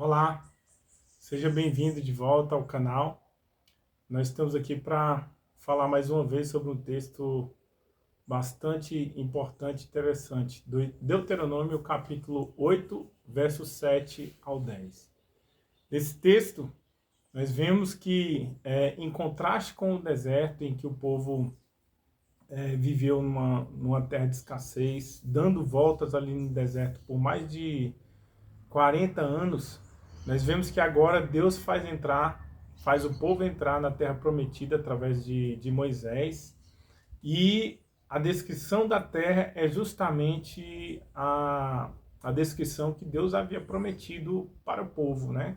Olá, seja bem-vindo de volta ao canal. Nós estamos aqui para falar mais uma vez sobre um texto bastante importante e interessante, do Deuteronômio capítulo 8, versos 7 ao 10. Nesse texto, nós vemos que, em contraste com o deserto, em que o povo viveu numa terra de escassez, dando voltas ali no deserto por mais de 40 anos, nós vemos que agora Deus faz o povo entrar na terra prometida através de Moisés, e a descrição da terra é justamente a descrição que Deus havia prometido para o povo, né?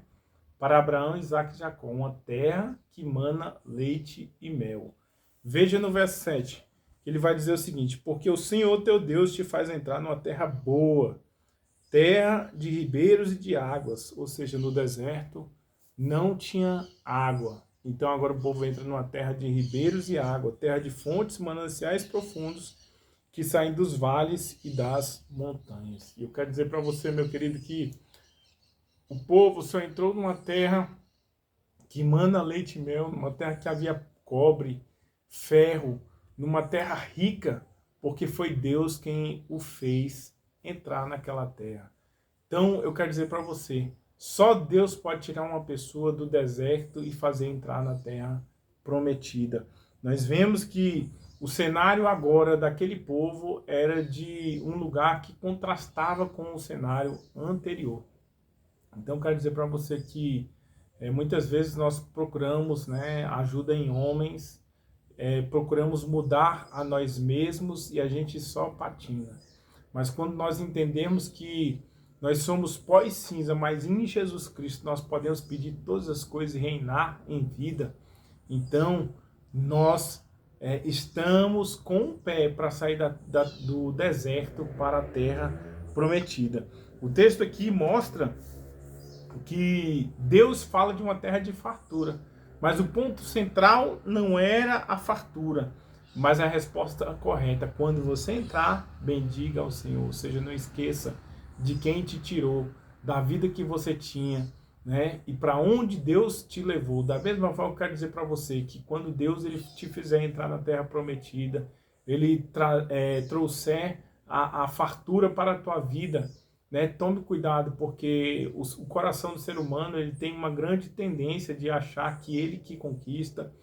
Para Abraão, Isaac e Jacó, uma terra que mana leite e mel. Veja no verso 7, que ele vai dizer o seguinte: porque o Senhor teu Deus te faz entrar numa terra boa, terra de ribeiros e de águas, ou seja, no deserto não tinha água. Então agora o povo entra numa terra de ribeiros e água, terra de fontes, mananciais profundos que saem dos vales e das montanhas. E eu quero dizer para você, meu querido, que o povo só entrou numa terra que mana leite e mel, numa terra que havia cobre, ferro, numa terra rica, porque foi Deus quem o fez entrar naquela terra. Então, eu quero dizer para você, só Deus pode tirar uma pessoa do deserto e fazer entrar na terra prometida. Nós vemos que o cenário agora daquele povo era de um lugar que contrastava com o cenário anterior. Então, eu quero dizer para você que muitas vezes nós procuramos, né, ajuda em homens, procuramos mudar a nós mesmos e a gente só patina. Mas quando nós entendemos que nós somos pó e cinza, mas em Jesus Cristo nós podemos pedir todas as coisas e reinar em vida, então nós estamos com o pé para sair do deserto para a terra prometida. O texto aqui mostra que Deus fala de uma terra de fartura, mas o ponto central não era a fartura, mas a resposta correta. Quando você entrar, bendiga ao Senhor, ou seja, não esqueça de quem te tirou, da vida que você tinha, né? E para onde Deus te levou. Da mesma forma, eu quero dizer para você que quando Deus ele te fizer entrar na terra prometida, ele trouxer a fartura para a tua vida, né? Tome cuidado, porque o coração do ser humano ele tem uma grande tendência de achar que ele que conquista,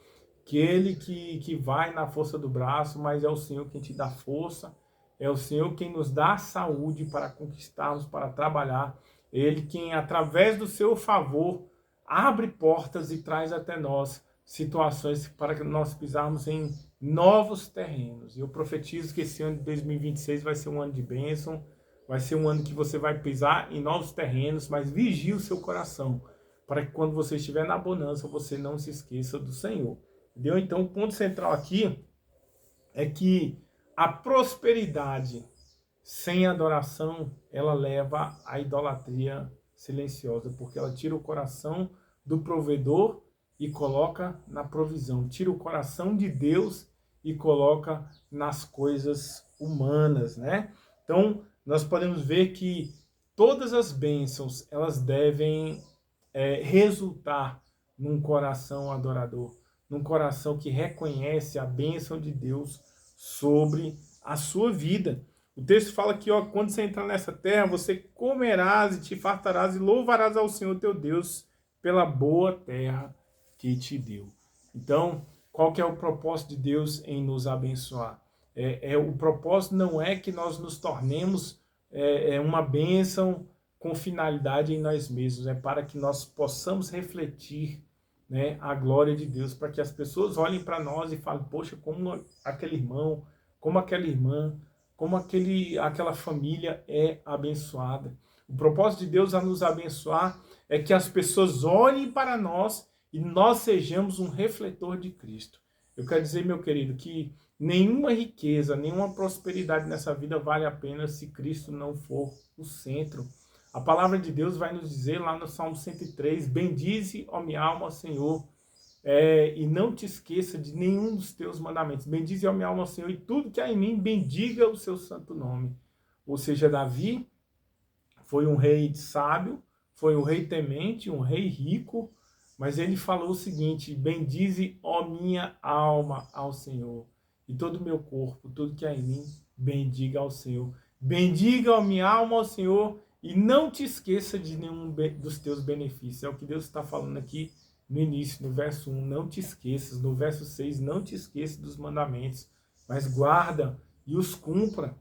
que ele que vai na força do braço, mas é o Senhor quem te dá força, é o Senhor quem nos dá saúde para conquistarmos, para trabalhar, ele quem, através do seu favor, abre portas e traz até nós situações para que nós pisarmos em novos terrenos. E eu profetizo que esse ano de 2026 vai ser um ano de bênção, vai ser um ano que você vai pisar em novos terrenos, mas vigie o seu coração, para que quando você estiver na bonança, você não se esqueça do Senhor. Entendeu? Então, o ponto central aqui é que a prosperidade sem adoração, ela leva à idolatria silenciosa, porque ela tira o coração do provedor e coloca na provisão. Tira o coração de Deus e coloca nas coisas humanas, né? Então, nós podemos ver que todas as bênçãos, elas devem resultar num coração adorador, num coração que reconhece a bênção de Deus sobre a sua vida. O texto fala que, ó, quando você entrar nessa terra, você comerás e te fartarás e louvarás ao Senhor teu Deus pela boa terra que te deu. Então, qual que é o propósito de Deus em nos abençoar? O propósito não é que nós nos tornemos uma bênção com finalidade em nós mesmos, é para que nós possamos refletir, né, a glória de Deus, para que as pessoas olhem para nós e falem, poxa, como aquele irmão, como aquela irmã, como aquela família é abençoada. O propósito de Deus a nos abençoar é que as pessoas olhem para nós e nós sejamos um refletor de Cristo. Eu quero dizer, meu querido, que nenhuma riqueza, nenhuma prosperidade nessa vida vale a pena se Cristo não for o centro. A palavra de Deus vai nos dizer lá no Salmo 103, bendize, ó minha alma, Senhor, e não te esqueça de nenhum dos teus mandamentos. Bendize, ó minha alma, Senhor, e tudo que há em mim, bendiga o seu santo nome. Ou seja, Davi foi um rei sábio, foi um rei temente, um rei rico, mas ele falou o seguinte: bendize, ó minha alma, ao Senhor, e todo o meu corpo, tudo que há em mim, bendiga ao Senhor. Bendiga a minha alma ao Senhor e não te esqueça de nenhum dos teus benefícios. É o que Deus está falando aqui no início, no verso 1, não te esqueças. No verso 6, não te esqueças dos mandamentos, mas guarda e os cumpra.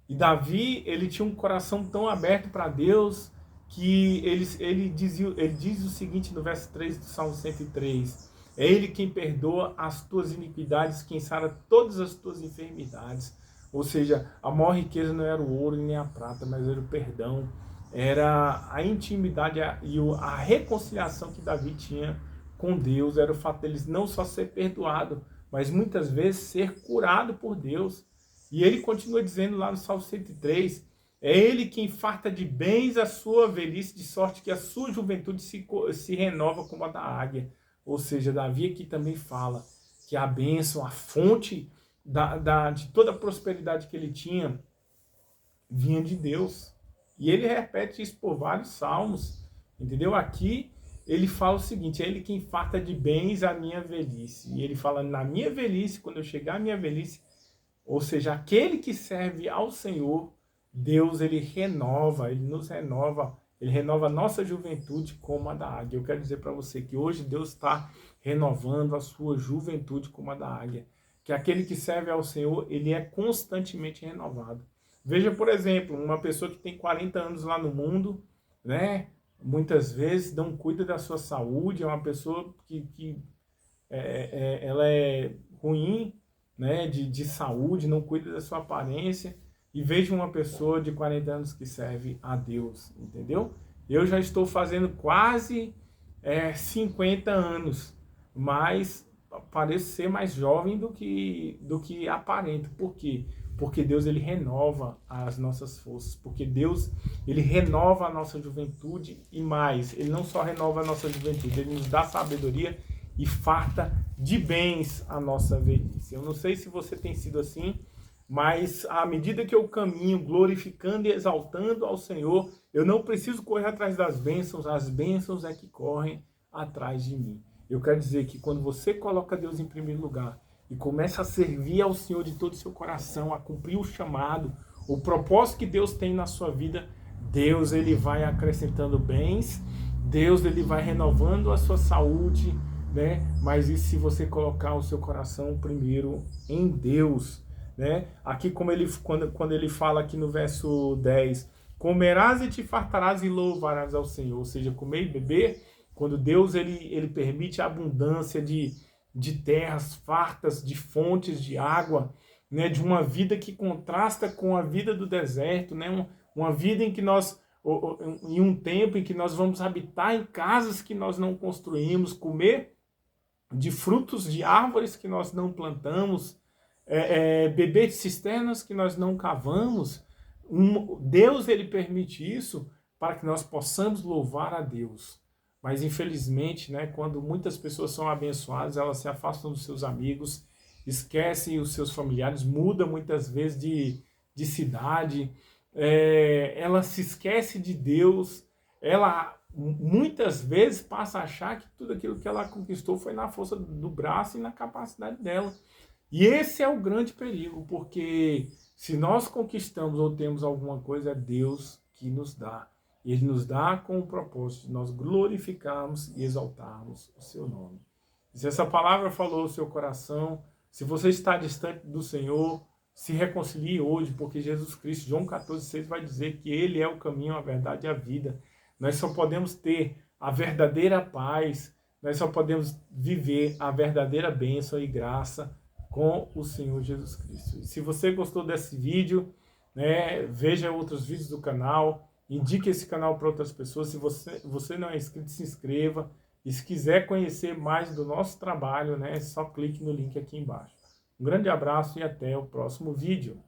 E Davi, ele tinha um coração tão aberto para Deus que ele diz o seguinte no verso 3 do Salmo 103: é Ele quem perdoa as tuas iniquidades, quem sara todas as tuas enfermidades. Ou seja, a maior riqueza não era o ouro nem a prata, mas era o perdão, era a intimidade e a reconciliação que Davi tinha com Deus, era o fato dele não só ser perdoado, mas muitas vezes ser curado por Deus. E ele continua dizendo lá no Salmo 103, é Ele quem farta de bens a sua velhice, de sorte que a sua juventude se renova como a da águia. Ou seja, Davi aqui também fala que a bênção, a fonte de toda a prosperidade que ele tinha, vinha de Deus. E ele repete isso por vários salmos, entendeu? Aqui ele fala o seguinte: é Ele quem farta de bens a minha velhice. E ele fala, na minha velhice, quando eu chegar à minha velhice, ou seja, aquele que serve ao Senhor, Deus, ele nos renova, ele renova a nossa juventude como a da águia. Eu quero dizer para você que hoje Deus está renovando a sua juventude como a da águia. Que aquele que serve ao Senhor, ele é constantemente renovado. Veja, por exemplo, uma pessoa que tem 40 anos lá no mundo, né? Muitas vezes não cuida da sua saúde, é uma pessoa que ela é ruim, né, de saúde, não cuida da sua aparência, e veja uma pessoa de 40 anos que serve a Deus, entendeu? Eu já estou fazendo quase 50 anos, mas pareço ser mais jovem do que aparento. Por quê? Porque Deus, ele renova as nossas forças, porque Deus, ele renova a nossa juventude e mais, ele não só renova a nossa juventude, ele nos dá sabedoria e farta de bens a nossa velhice. Eu não sei se você tem sido assim, mas à medida que eu caminho glorificando e exaltando ao Senhor, eu não preciso correr atrás das bênçãos, as bênçãos é que correm atrás de mim. Eu quero dizer que quando você coloca Deus em primeiro lugar e começa a servir ao Senhor de todo o seu coração, a cumprir o chamado, o propósito que Deus tem na sua vida, Deus, ele vai acrescentando bens, Deus, ele vai renovando a sua saúde, né? Mas isso se você colocar o seu coração primeiro em Deus, né? Aqui quando ele fala aqui no verso 10, comerás e te fartarás e louvarás ao Senhor, ou seja, comer e beber, quando Deus ele permite a abundância de terras fartas, de fontes de água, né? De uma vida que contrasta com a vida do deserto, né? Uma vida em que nós, em um tempo em que nós vamos habitar em casas que nós não construímos, comer de frutos de árvores que nós não plantamos, beber de cisternas que nós não cavamos. Deus, ele permite isso para que nós possamos louvar a Deus. Mas infelizmente, né, quando muitas pessoas são abençoadas, elas se afastam dos seus amigos, esquecem os seus familiares, mudam muitas vezes de cidade, ela se esquece de Deus, ela muitas vezes passa a achar que tudo aquilo que ela conquistou foi na força do braço e na capacidade dela. E esse é o grande perigo, porque se nós conquistamos ou temos alguma coisa, é Deus que nos dá. E Ele nos dá com o propósito de nós glorificarmos e exaltarmos o seu nome. E se essa palavra falou o seu coração, se você está distante do Senhor, se reconcilie hoje, porque Jesus Cristo, João 14,6, vai dizer que Ele é o caminho, a verdade e a vida. Nós só podemos ter a verdadeira paz, nós só podemos viver a verdadeira bênção e graça com o Senhor Jesus Cristo. E se você gostou desse vídeo, né, veja outros vídeos do canal, indique esse canal para outras pessoas. Se você não é inscrito, se inscreva. E se quiser conhecer mais do nosso trabalho, né, só clique no link aqui embaixo. Um grande abraço e até o próximo vídeo.